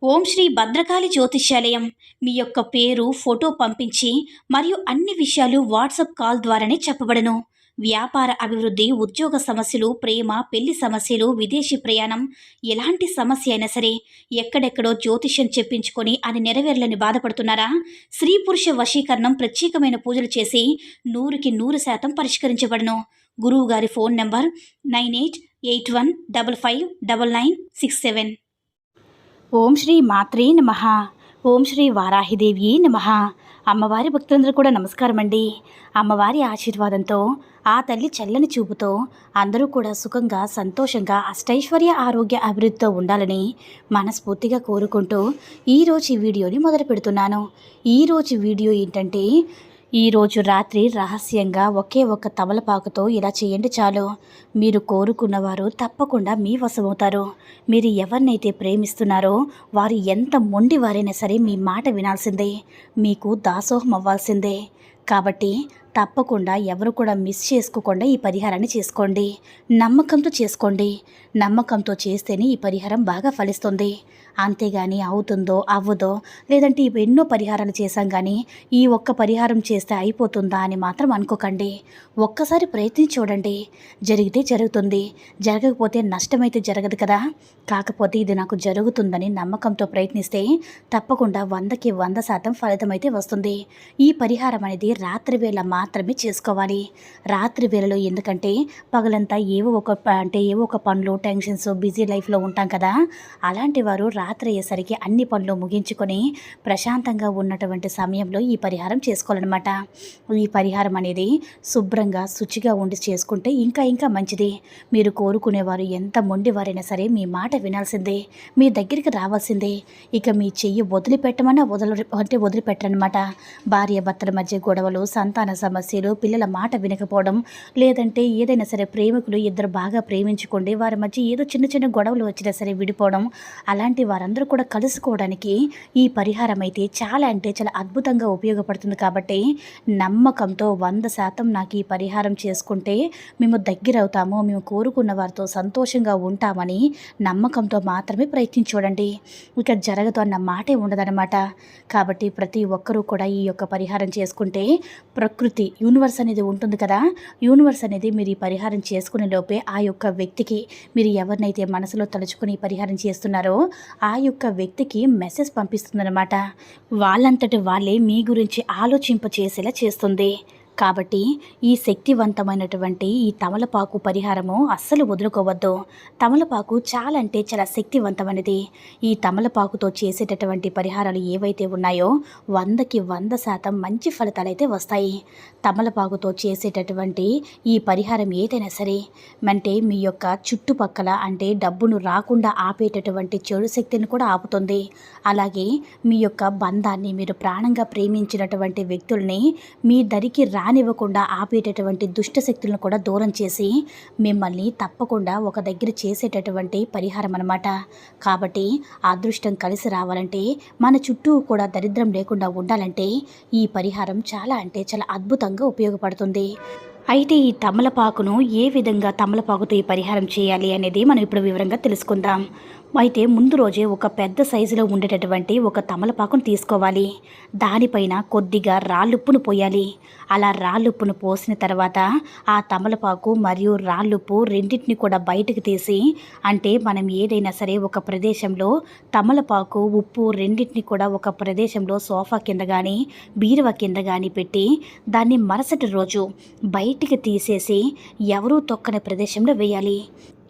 ఓం శ్రీ భద్రకాళి జ్యోతిష్యాలయం. మీ యొక్క పేరు, ఫోటో పంపించి మరియు అన్ని విషయాలు వాట్సాప్ కాల్ ద్వారానే చెప్పబడను. వ్యాపార అభివృద్ధి, ఉద్యోగ సమస్యలు, ప్రేమ, పెళ్లి సమస్యలు, విదేశీ ప్రయాణం, ఎలాంటి సమస్య అయినా సరే ఎక్కడెక్కడో జ్యోతిష్యం చెప్పించుకొని అది నెరవేర్లని బాధపడుతున్నారా? స్త్రీ పురుష వశీకరణం ప్రత్యేకమైన పూజలు చేసి 100% పరిష్కరించబడను. గురువు గారి ఫోన్ నంబర్ 9881559967. ఓం శ్రీ మాత్రే నమః. ఓం శ్రీ వారాహిదేవి నమః. అమ్మవారి భక్తులందరూ కూడా నమస్కారం అండి. అమ్మవారి ఆశీర్వాదంతో, ఆ తల్లి చల్లని చూపుతో అందరూ కూడా సుఖంగా, సంతోషంగా, అష్టైశ్వర్య, ఆరోగ్య, అభివృద్ధితో ఉండాలని మనస్ఫూర్తిగా కోరుకుంటూ ఈరోజు ఈ వీడియోని మొదలు పెడుతున్నాను. ఈరోజు వీడియో ఏంటంటే, ఈరోజు రాత్రి రహస్యంగా ఒకే ఒక్క తమలపాకుతో ఇలా చేయండి చాలు. మీరు కోరుకున్నవారు తప్పకుండా మీ వశమవుతారు. మీరు ఎవరినైతే ప్రేమిస్తున్నారో వారు ఎంత మొండివారైనా సరే మీ మాట వినాల్సిందే, మీకు దాసోహం అవ్వాల్సిందే. కాబట్టి తప్పకుండా ఎవరు కూడా మిస్ చేసుకోకుండా ఈ పరిహారాన్ని చేసుకోండి. నమ్మకంతో చేసుకోండి. నమ్మకంతో చేస్తేనే ఈ పరిహారం బాగా ఫలిస్తుంది. అంతేగాని అవుతుందో అవ్వదో, లేదంటే ఇవి ఎన్నో పరిహారాలు చేశాం కానీ ఈ ఒక్క పరిహారం చేస్తే అయిపోతుందా అని మాత్రం అనుకోకండి. ఒక్కసారి ప్రయత్నించి చూడండి. జరిగితే జరుగుతుంది, జరగకపోతే నష్టమైతే జరగదు కదా. కాకపోతే ఇది నాకు జరుగుతుందని నమ్మకంతో ప్రయత్నిస్తే తప్పకుండా 100కి 100% ఫలితం అయితే వస్తుంది. ఈ పరిహారం అనేది రాత్రి వేళ మాత్రమే చేసుకోవాలి. రాత్రి వేళలో ఎందుకంటే పగలంతా ఏవో ఒక పనులు, టెన్షన్స్, బిజీ లైఫ్లో ఉంటాం కదా. అలాంటి వారు రాత్రి అయ్యేసరికి అన్ని పనులు ముగించుకొని ప్రశాంతంగా ఉన్నటువంటి సమయంలో ఈ పరిహారం చేసుకోవాలన్నమాట. ఈ పరిహారం అనేది శుభ్రంగా, శుచిగా ఉండి చేసుకుంటే ఇంకా మంచిది. మీరు కోరుకునేవారు ఎంత మొండివారైనా సరే మీ మాట వినాల్సిందే, మీ దగ్గరికి రావాల్సిందే. ఇక మీ చెయ్యి వదిలిపెట్టమన్నా వదిలిపెట్టరనమాట. భార్య భర్తల మధ్య గొడవలు, సంతాన సమస్యలు, పిల్లల మాట వినకపోవడం, లేదంటే ఏదైనా సరే ప్రేమికులు ఇద్దరు బాగా ప్రేమించుకోండి, వారి మధ్య ఏదో చిన్న గొడవలు వచ్చినా సరే విడిపోవడం, అలాంటి వారందరూ కూడా కలుసుకోవడానికి ఈ పరిహారం అయితే చాలా అద్భుతంగా ఉపయోగపడుతుంది. కాబట్టి నమ్మకంతో 100% నాకు ఈ పరిహారం చేసుకుంటే మేము దగ్గరవుతాము, మేము కోరుకున్న వారితో సంతోషంగా ఉంటామని నమ్మకంతో మాత్రమే ప్రయత్నించి చూడండి. ఇక జరగదు అన్న మాటే ఉండదన్నమాట. కాబట్టి ప్రతి ఒక్కరూ కూడా ఈ యొక్క పరిహారం చేసుకుంటే ప్రకృతి, యూనివర్స్ అనేది ఉంటుంది కదా. యూనివర్స్ అనేది మీరు ఈ పరిహారం చేసుకునే లోపే ఆ యొక్క వ్యక్తికి, మీరు ఎవరినైతే మనసులో తలుచుకుని ఈ పరిహారం చేస్తున్నారో ఆ యొక్క వ్యక్తికి మెసేజ్ పంపిస్తుందన్నమాట. వాళ్ళంతటి వాళ్ళే మీ గురించి ఆలోచింపచేసేలా చేస్తుంది. కాబట్టి ఈ శక్తివంతమైనటువంటి ఈ తమలపాకు పరిహారము అస్సలు వదులుకోవద్దు. తమలపాకు చాలా శక్తివంతమైనది. ఈ తమలపాకుతో చేసేటటువంటి పరిహారాలు ఏవైతే ఉన్నాయో 100కి 100% మంచి ఫలితాలు అయితే వస్తాయి. తమలపాకుతో చేసేటటువంటి ఈ పరిహారం ఏదైనా సరే అంటే మీ యొక్క చుట్టుపక్కల అంటే డబ్బును రాకుండా ఆపేటటువంటి చెడు శక్తిని కూడా ఆపుతుంది. అలాగే మీ యొక్క బంధాన్ని, మీరు ప్రాణంగా ప్రేమించినటువంటి వ్యక్తుల్ని మీ దరికి రానివ్వకుండా ఆపేటటువంటి దుష్ట శక్తులను కూడా దూరం చేసి మిమ్మల్ని తప్పకుండా ఒక దగ్గర చేసేటటువంటి పరిహారం అన్నమాట. కాబట్టి అదృష్టం కలిసి రావాలంటే, మన చుట్టూ కూడా దరిద్రం లేకుండా ఉండాలంటే ఈ పరిహారం చాలా అద్భుతంగా ఉపయోగపడుతుంది. అయితే ఈ తమలపాకును ఏ విధంగా తమలపాకుతో ఈ పరిహారం చేయాలి అనేది మనం ఇప్పుడు వివరంగా తెలుసుకుందాం. అయితే ముందు రోజే ఒక పెద్ద సైజులో ఉండేటటువంటి ఒక తమలపాకును తీసుకోవాలి. దానిపైన కొద్దిగా రాళ్ళుప్పును పోయాలి. అలా రాళ్ళుప్పును పోసిన తర్వాత ఆ తమలపాకు మరియు రాళ్ళుప్పు రెండింటిని కూడా బయటకు తీసి, అంటే మనం ఏదైనా సరే ఒక ప్రదేశంలో తమలపాకు, ఉప్పు రెండింటిని కూడా ఒక ప్రదేశంలో సోఫా కింద కానీ బీరువా కింద కానీ పెట్టి దాన్ని మరుసటి రోజు బయటికి తీసేసి ఎవరూ తొక్కని ప్రదేశంలో వేయాలి.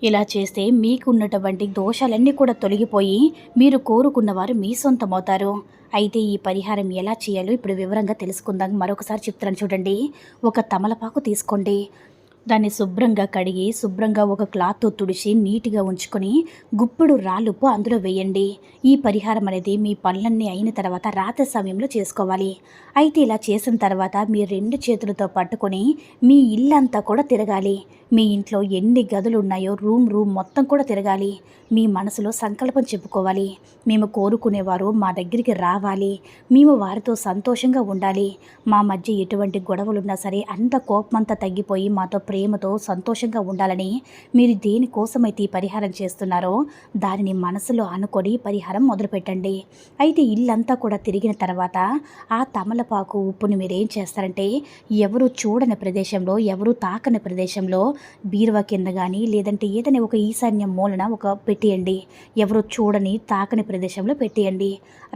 ఇలా చేస్తే మీకున్నటువంటి దోషాలన్నీ కూడా తొలగిపోయి మీరు కోరుకున్నవారు మీ సొంతమవుతారు. అయితే ఈ పరిహారం ఎలా చేయాలో ఇప్పుడు వివరంగా తెలుసుకుందాం. మరొకసారి చెప్తున్నాను చూడండి. ఒక తమలపాకు తీసుకోండి. దాన్ని శుభ్రంగా కడిగి, శుభ్రంగా ఒక క్లాత్తో తుడిచి నీట్గా ఉంచుకొని గుప్పెడు రాళ్ళుప్పు అందులో వేయండి. ఈ పరిహారం అనేది మీ పనులన్నీ అయిన తర్వాత రాత్రి సమయంలో చేసుకోవాలి. అయితే ఇలా చేసిన తర్వాత మీ 2 చేతులతో పట్టుకొని మీ ఇల్లంతా కూడా తిరగాలి. మీ ఇంట్లో ఎన్ని గదులు ఉన్నాయో రూమ్ మొత్తం కూడా తిరగాలి. మీ మనసులో సంకల్పం చెప్పుకోవాలి. మేము కోరుకునేవారు మా దగ్గరికి రావాలి, మేము వారితో సంతోషంగా ఉండాలి, మా మధ్య ఎటువంటి గొడవలున్నా సరే అంత కోపమంతా తగ్గిపోయి మాతో ప్రేమతో సంతోషంగా ఉండాలని మీరు దేనికోసమైతే ఈ పరిహారం చేస్తున్నారో దానిని మనసులో అనుకొని పరిహారం మొదలుపెట్టండి. అయితే ఇల్లంతా కూడా తిరిగిన తర్వాత ఆ తమలపాకు ఉప్పుని మీరేం చేస్తారంటే ఎవరు చూడని ప్రదేశంలో, ఎవరు తాకని ప్రదేశంలో బీరువా కింద కానీ లేదంటే ఏదైనా ఒక ఈశాన్య మూలన పెట్టేయండి. ఎవరు చూడని తాకని ప్రదేశంలో పెట్టేయండి.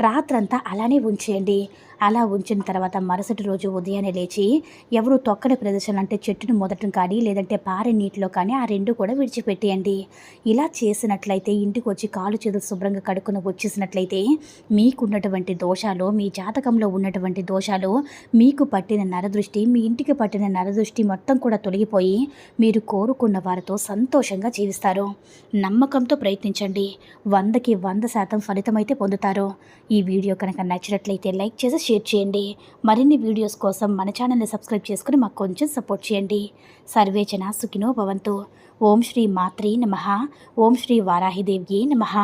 రాత్రంతా అలానే ఉంచేయండి. అలా ఉంచిన తర్వాత మరుసటి రోజు ఉదయాన్నే లేచి ఎవరు తొక్కని ప్రదేశం అంటే చెట్టును మొదటం కానీ లేదంటే పారే నీటిలో కానీ ఆ రెండు కూడా విడిచిపెట్టేయండి. ఇలా చేసినట్లయితే ఇంటికి వచ్చి కాలు చేతులు శుభ్రంగా కడుక్కుని వచ్చేసినట్లయితే మీకున్నటువంటి దోషాలు, మీ జాతకంలో ఉన్నటువంటి దోషాలు, మీకు పట్టిన నరదృష్టి, మీ ఇంటికి పట్టిన నరదృష్టి మొత్తం కూడా తొలగిపోయి మీరు కోరుకున్న వారితో సంతోషంగా జీవిస్తారు. నమ్మకంతో ప్రయత్నించండి. 100కి 100% ఫలితమైతే పొందుతారు. ఈ వీడియో కనుక నచ్చినట్లయితే లైక్ చేసి షేర్ చేయండి. మరిన్ని వీడియోస్ కోసం మన ఛానల్ని సబ్స్క్రైబ్ చేసుకుని మాకు కొంచెం సపోర్ట్ చేయండి. సర్వే జన సుఖినో భవంతు. ఓం శ్రీ మాత్రే నమః. ఓం శ్రీ వారాహిదేవ్యే నమః.